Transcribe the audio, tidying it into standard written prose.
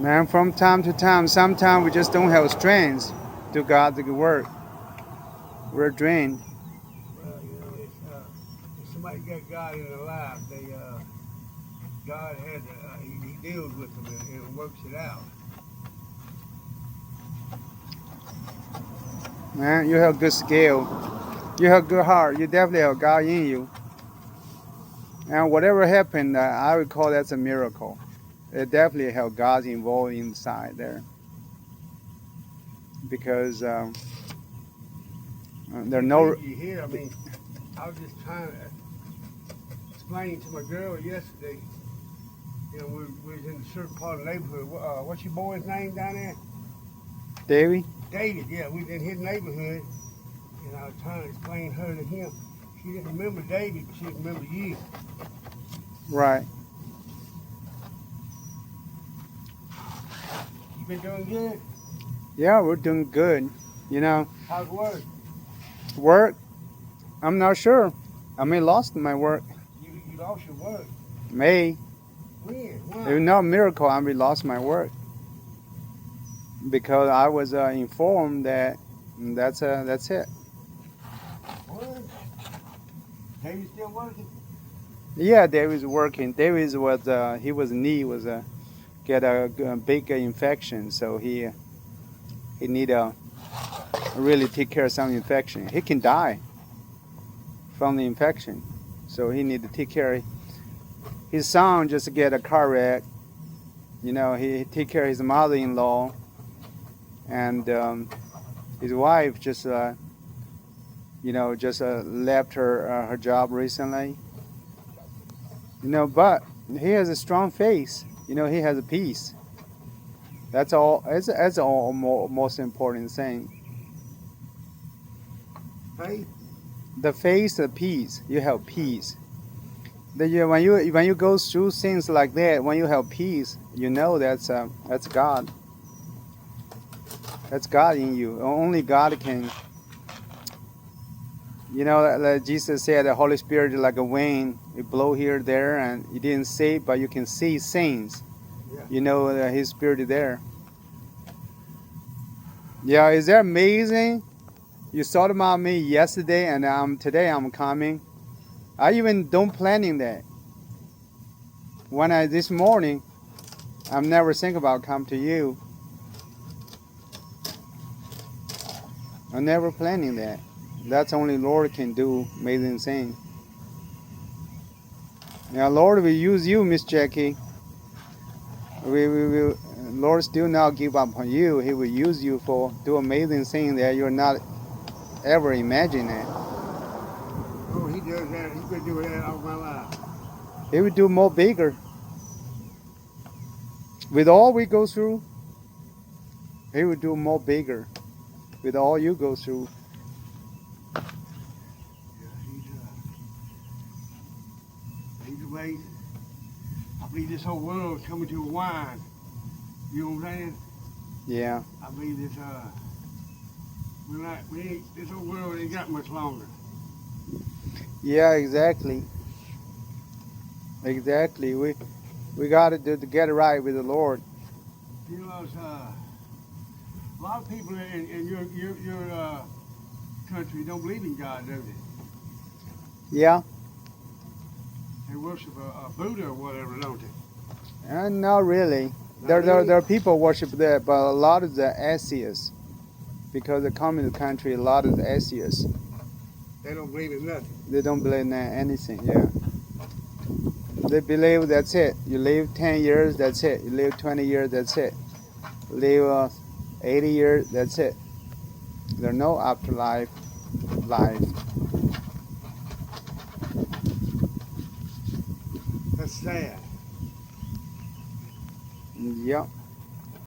Man, from time to time, sometimes we just don't have strength to God to work. We're drained. Well, if somebody got God in their life, God has he deals with them and works it out. Man, you have good skill. You have good heart. You definitely have God in you. And whatever happened, I would call that's a miracle. It definitely have God involved inside there. Because there are no. You hear? I mean, I was just trying to explain to my girl yesterday. You know, we was in a certain part of the neighborhood. What's your boy's name down there? Davy? David. Yeah, we was in his neighborhood, and I was trying to explain her to him. She didn't remember David, but she didn't remember you. Right. You been doing good? Yeah, we're doing good. You know, How's work? work, I'm not sure. I may lost my work. You lost your work. May. When? It's Why? not a miracle I may lost my work. Because I was informed that that's it. What? David still working? Yeah, David's working. David was get a big infection, so he need to really take care of some infection. He can die from the infection, so he need to take care. His son just get a car wreck. You know, he take care of his mother-in-law, and his wife just left her job recently. You know, but he has a strong faith. You know, he has a peace. That's all. That's all most important thing. Faith? The faith, the peace. You have peace. When you go through things like that, when you have peace, you know that's God. That's God in you. Only God can. You know, like Jesus said, the Holy Spirit is like a wind. You blow here, there, and you didn't see, but you can see things. Yeah. You know that His Spirit is there. Yeah, is that amazing? You thought about me yesterday, and today I'm coming. I even don't planning that. This morning, I've never think about come to you. I'm never planning that. That's only Lord can do amazing thing. Now, Lord will use you, Miss Jackie. Lord still not give up on you. He will use you for do amazing things that you're not ever imagining. Oh, he does that. He's been doing that all my life. He will do more bigger. With all we go through, He will do more bigger. With all you go through. He's amazing. I believe this whole world's coming to a wind. You know what I'm saying? Yeah. I believe this this whole world ain't got much longer. Yeah, exactly. Exactly. We got to get it right with the Lord. You know, a lot of people in your country don't believe in God, do they? Yeah. They worship a Buddha or whatever, don't they? Not really. There are people worship that, but a lot of the atheists, because the communist country, a lot of the atheists. They don't believe in nothing. They don't believe in anything. Yeah. They believe that's it. You live 10 years, that's it. You live 20 years, that's it. Live 80 years, that's it. There's no afterlife life. That's sad. Yep.